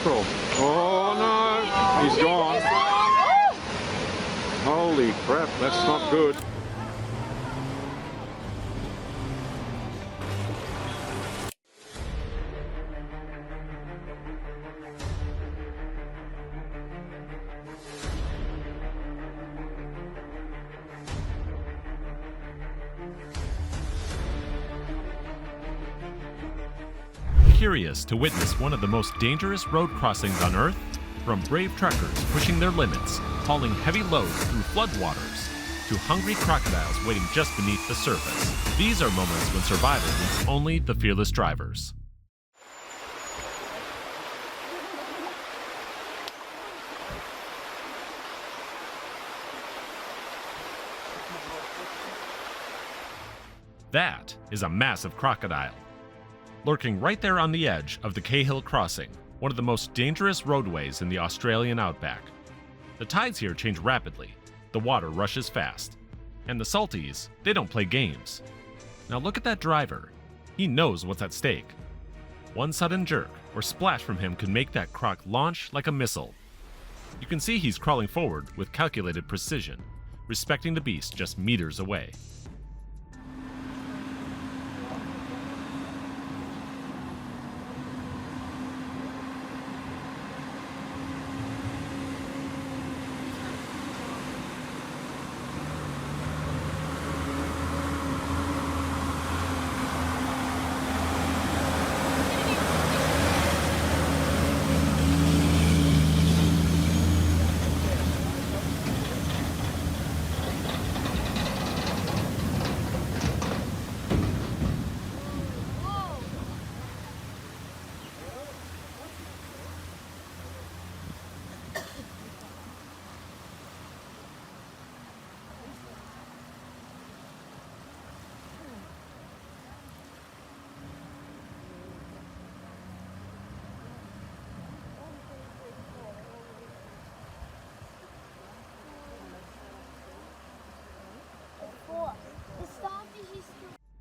mackerel. Oh no, he's gone. Holy crap, that's not good. Curious to witness one of the most dangerous road crossings on Earth? From brave truckers pushing their limits, hauling heavy loads through floodwaters, to hungry crocodiles waiting just beneath the surface. These are moments when survival needs only the fearless drivers. That is a massive crocodile, lurking right there on the edge of the Cahill Crossing, one of the most dangerous roadways in the Australian outback. The tides here change rapidly, the water rushes fast, and the salties, they don't play games. Now look at that driver. He knows what's at stake. One sudden jerk or splash from him could make that croc launch like a missile. You can see he's crawling forward with calculated precision, respecting the beast just meters away.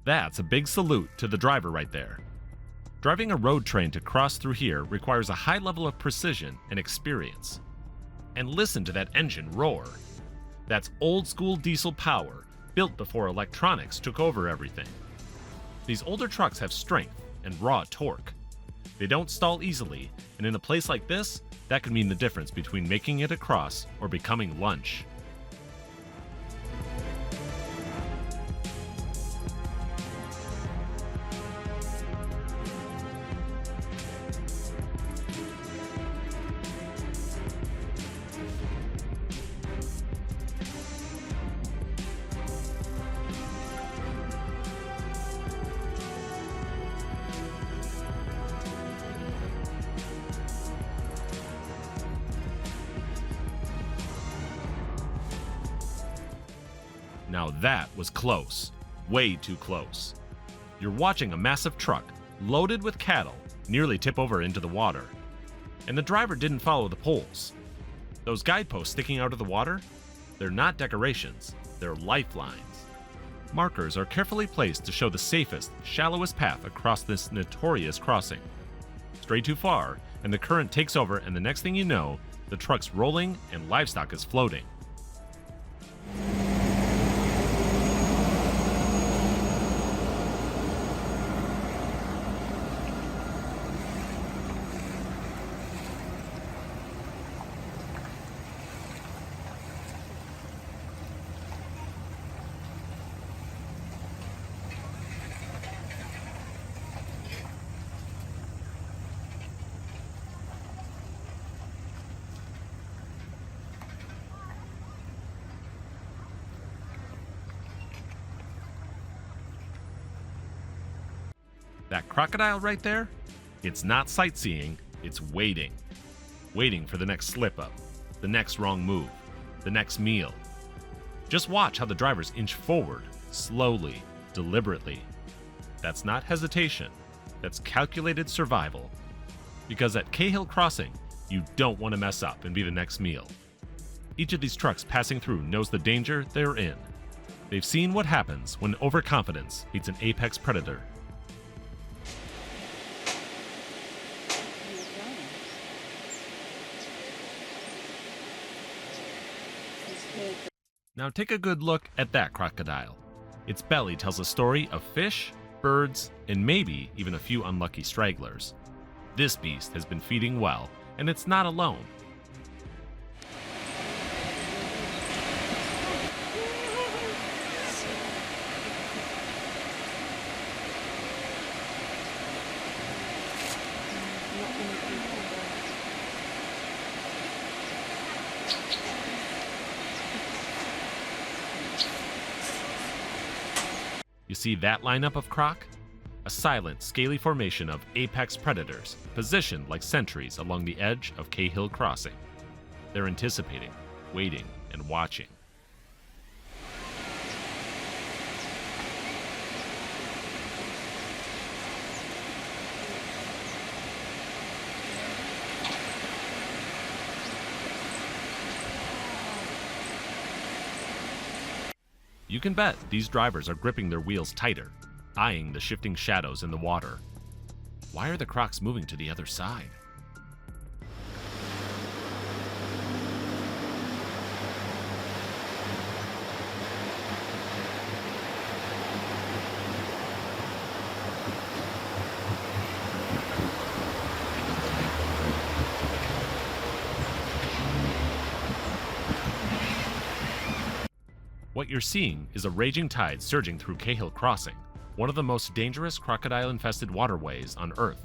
That's a big salute to the driver right there. Driving a road train to cross through here requires a high level of precision and experience. And listen to that engine roar. That's old school diesel power, built before electronics took over everything. These older trucks have strength and raw torque. They don't stall easily, and in a place like this, that could mean the difference between making it across or becoming lunch. Now that was close, way too close. You're watching a massive truck, loaded with cattle, nearly tip over into the water. And the driver didn't follow the poles. Those guideposts sticking out of the water? They're not decorations, they're lifelines. Markers are carefully placed to show the safest, shallowest path across this notorious crossing. Stray too far, and the current takes over, and the next thing you know, the truck's rolling and livestock is floating. That crocodile right there? It's not sightseeing, it's waiting. Waiting for the next slip-up, the next wrong move, the next meal. Just watch how the drivers inch forward, slowly, deliberately. That's not hesitation, that's calculated survival. Because at Cahill Crossing, you don't want to mess up and be the next meal. Each of these trucks passing through knows the danger they're in. They've seen what happens when overconfidence meets an apex predator. Now take a good look at that crocodile. Its belly tells a story of fish, birds, and maybe even a few unlucky stragglers. This beast has been feeding well, and it's not alone. You see that lineup of croc? A silent, scaly formation of apex predators positioned like sentries along the edge of Cahill Crossing. They're anticipating, waiting, and watching. You can bet these drivers are gripping their wheels tighter, eyeing the shifting shadows in the water. Why are the crocs moving to the other side? What you're seeing is a raging tide surging through Cahill Crossing, one of the most dangerous crocodile-infested waterways on Earth.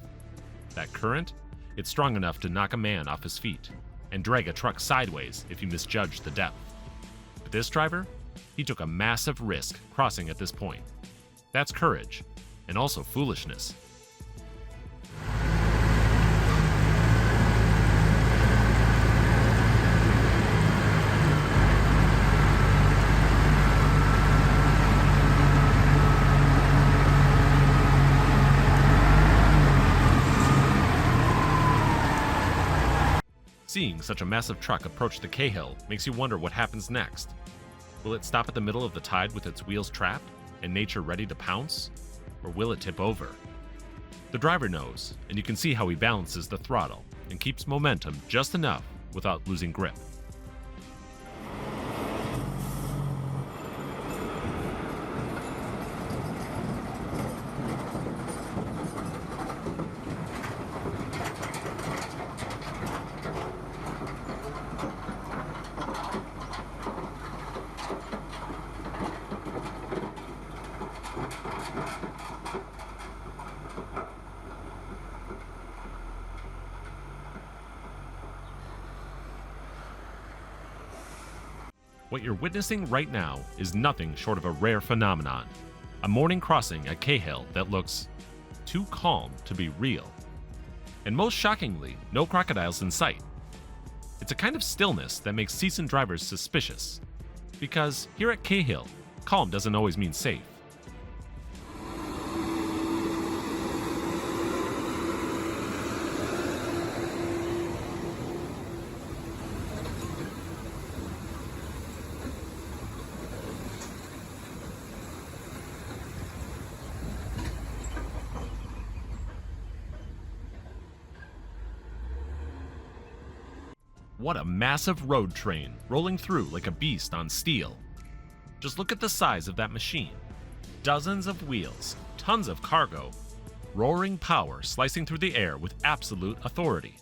That current? It's strong enough to knock a man off his feet and drag a truck sideways if you misjudge the depth. But this driver? He took a massive risk crossing at this point. That's courage, and also foolishness. Seeing such a massive truck approach the Cahill makes you wonder what happens next. Will it stop at the middle of the tide with its wheels trapped and nature ready to pounce? Or will it tip over? The driver knows, and you can see how he balances the throttle and keeps momentum just enough without losing grip. What you're witnessing right now is nothing short of a rare phenomenon. A morning crossing at Cahill that looks too calm to be real. And most shockingly, no crocodiles in sight. It's a kind of stillness that makes seasoned drivers suspicious. Because here at Cahill, calm doesn't always mean safe. What a massive road train rolling through like a beast on steel. Just look at the size of that machine. Dozens of wheels, tons of cargo, roaring power slicing through the air with absolute authority.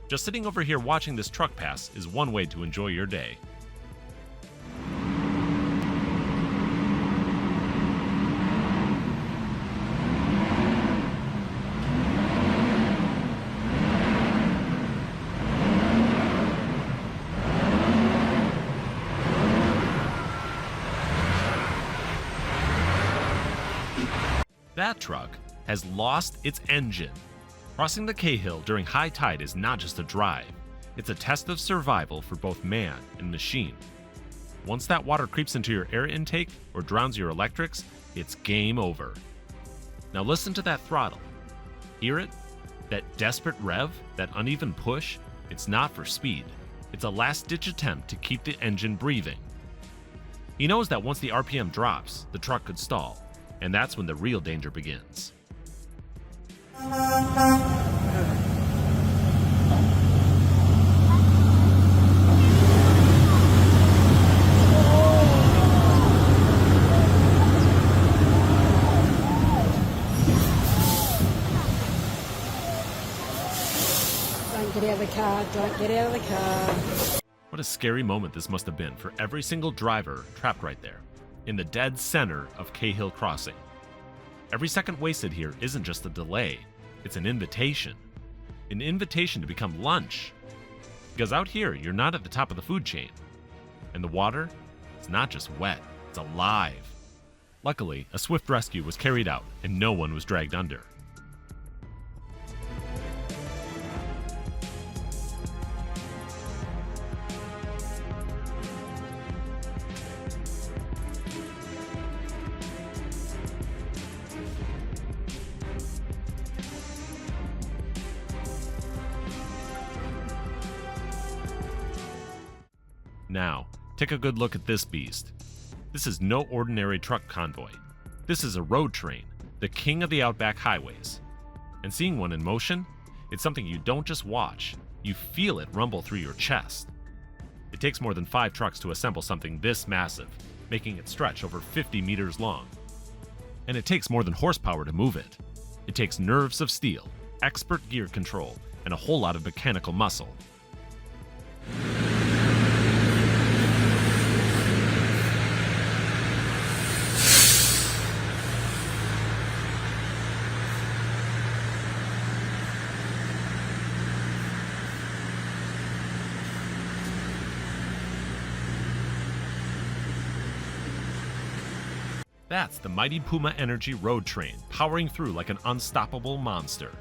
Just sitting over here watching this truck pass is one way to enjoy your day. That truck has lost its engine. Crossing the Cahill during high tide is not just a drive, it's a test of survival for both man and machine. Once that water creeps into your air intake or drowns your electrics, it's game over. Now listen to that throttle. Hear it? That desperate rev, that uneven push? It's not for speed. It's a last-ditch attempt to keep the engine breathing. He knows that once the RPM drops, the truck could stall. And that's when the real danger begins. Don't get out of the car, don't get out of the car. What a scary moment this must have been for every single driver trapped right there, in the dead center of Cahill Crossing. Every second wasted here isn't just a delay, it's an invitation. An invitation to become lunch. Because out here, you're not at the top of the food chain. And the water, it's not just wet, it's alive. Luckily, a swift rescue was carried out and no one was dragged under. Now, take a good look at this beast. This is no ordinary truck convoy. This is a road train, the king of the outback highways. And seeing one in motion, it's something you don't just watch, you feel it rumble through your chest. It takes more than 5 trucks to assemble something this massive, making it stretch over 50 meters long. And it takes more than horsepower to move it. It takes nerves of steel, expert gear control, and a whole lot of mechanical muscle. That's the mighty Puma Energy road train powering through like an unstoppable monster.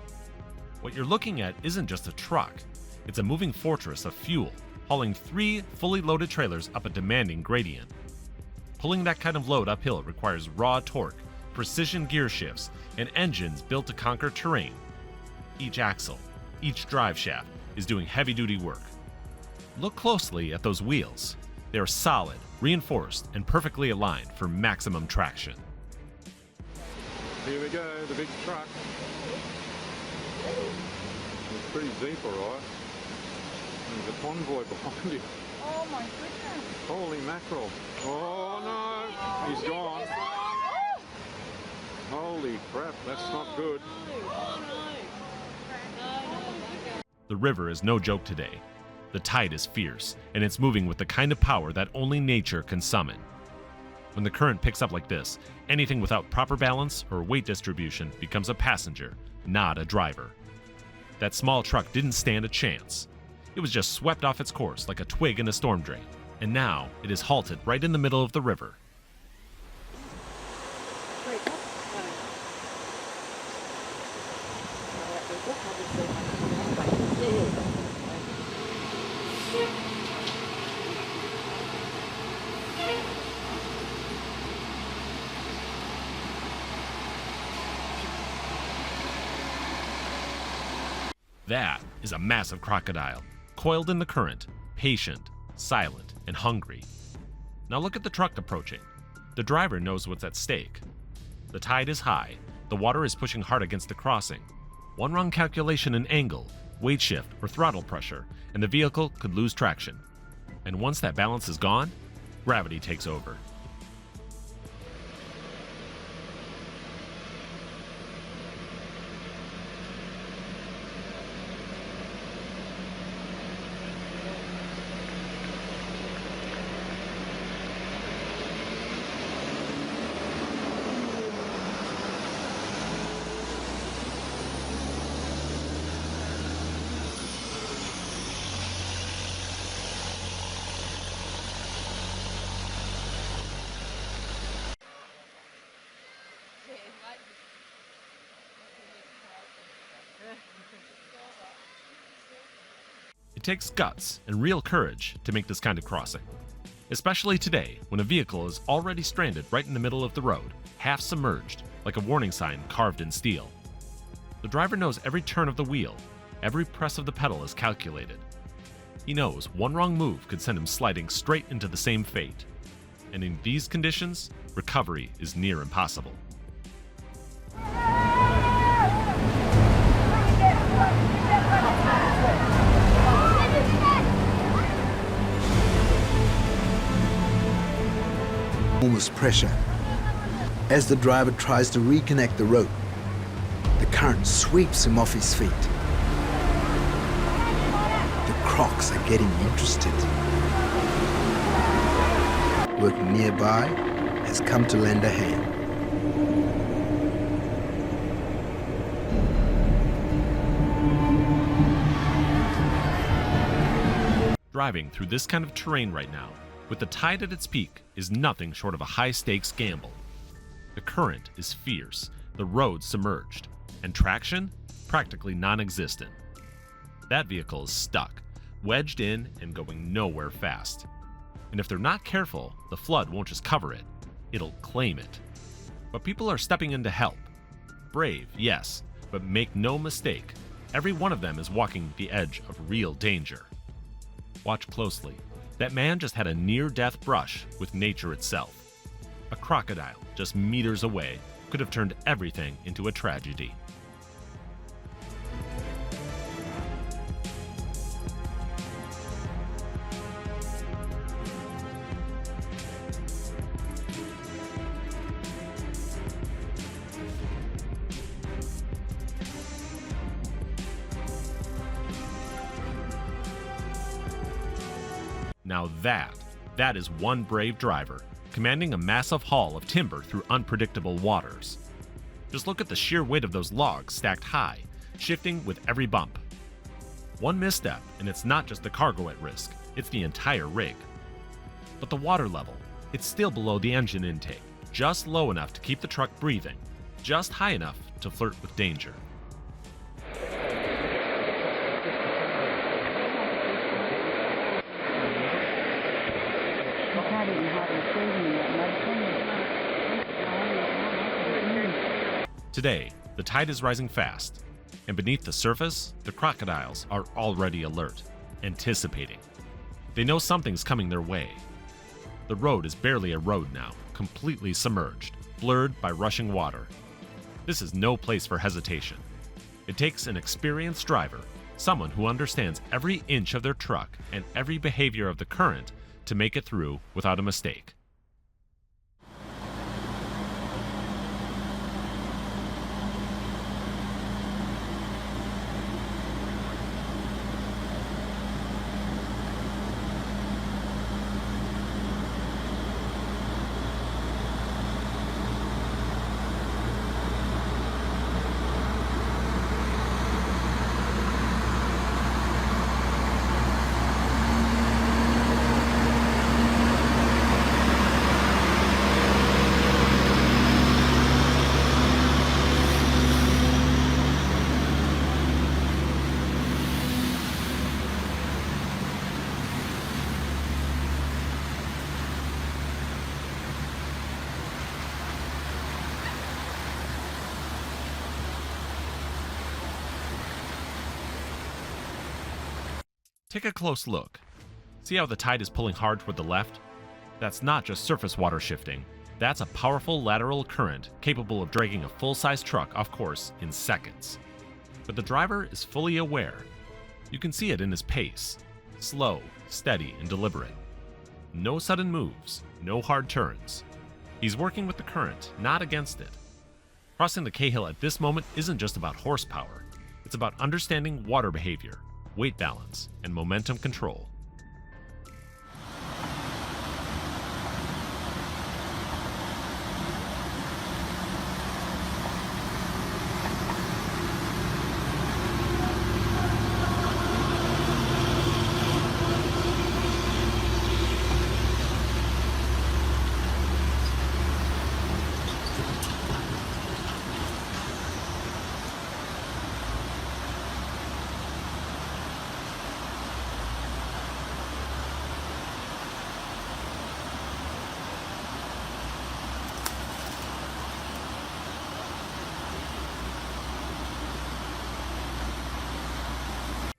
What you're looking at isn't just a truck, it's a moving fortress of fuel, hauling 3 fully loaded trailers up a demanding gradient. Pulling that kind of load uphill requires raw torque, precision gear shifts, and engines built to conquer terrain. Each axle, each drive shaft is doing heavy-duty work. Look closely at those wheels. They are solid, reinforced, and perfectly aligned for maximum traction. Here we go, the big truck. It's pretty deep, all right. There's a convoy behind it. Oh my goodness. Holy mackerel. Oh no, he's gone. Holy crap, that's not good. The river is no joke today. The tide is fierce, and it's moving with the kind of power that only nature can summon. When the current picks up like this, anything without proper balance or weight distribution becomes a passenger, not a driver. That small truck didn't stand a chance. It was just swept off its course like a twig in a storm drain, and now it is halted right in the middle of the river. That is a massive crocodile, coiled in the current, patient, silent, and hungry. Now look at the truck approaching. The driver knows what's at stake. The tide is high, the water is pushing hard against the crossing. One wrong calculation in angle, weight shift, or throttle pressure, and the vehicle could lose traction. And once that balance is gone, gravity takes over. It takes guts and real courage to make this kind of crossing, especially today when a vehicle is already stranded right in the middle of the road, half submerged, like a warning sign carved in steel. The driver knows every turn of the wheel, every press of the pedal is calculated. He knows one wrong move could send him sliding straight into the same fate. And in these conditions, recovery is near impossible. Enormous pressure. As the driver tries to reconnect the rope, the current sweeps him off his feet. crocs are getting interested. Working nearby has come to lend a hand. Driving through this kind of terrain right now, with the tide at its peak, is nothing short of a high-stakes gamble. The current is fierce, the road submerged, and traction practically non-existent. That vehicle is stuck, wedged in and going nowhere fast. And if they're not careful, the flood won't just cover it, it'll claim it. But people are stepping in to help. Brave, yes, but make no mistake, every one of them is walking the edge of real danger. Watch closely. That man just had a near-death brush with nature itself. A crocodile just meters away could have turned everything into a tragedy. Now that is one brave driver, commanding a massive haul of timber through unpredictable waters. Just look at the sheer weight of those logs stacked high, shifting with every bump. One misstep, and it's not just the cargo at risk, it's the entire rig. But the water level, it's still below the engine intake, just low enough to keep the truck breathing, just high enough to flirt with danger. Today, the tide is rising fast, and beneath the surface, the crocodiles are already alert, anticipating. They know something's coming their way. The road is barely a road now, completely submerged, blurred by rushing water. This is no place for hesitation. It takes an experienced driver, someone who understands every inch of their truck and every behavior of the current to make it through without a mistake. Take a close look. See how the tide is pulling hard toward the left? That's not just surface water shifting. That's a powerful lateral current capable of dragging a full-size truck off course in seconds. But the driver is fully aware. You can see it in his pace. Slow, steady, and deliberate. No sudden moves, no hard turns. He's working with the current, not against it. Crossing the Cahill at this moment isn't just about horsepower. It's about understanding water behavior, weight balance, and momentum control.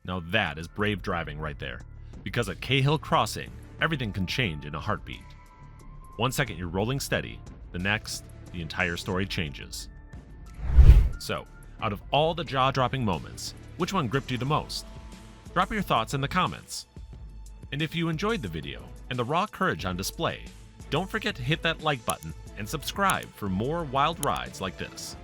Now that is brave driving right there, because at Cahill Crossing, everything can change in a heartbeat. 1 second you're rolling steady, the next, the entire story changes. So, out of all the jaw-dropping moments, which one gripped you the most? Drop your thoughts in the comments. And if you enjoyed the video and the raw courage on display, don't forget to hit that like button and subscribe for more wild rides like this.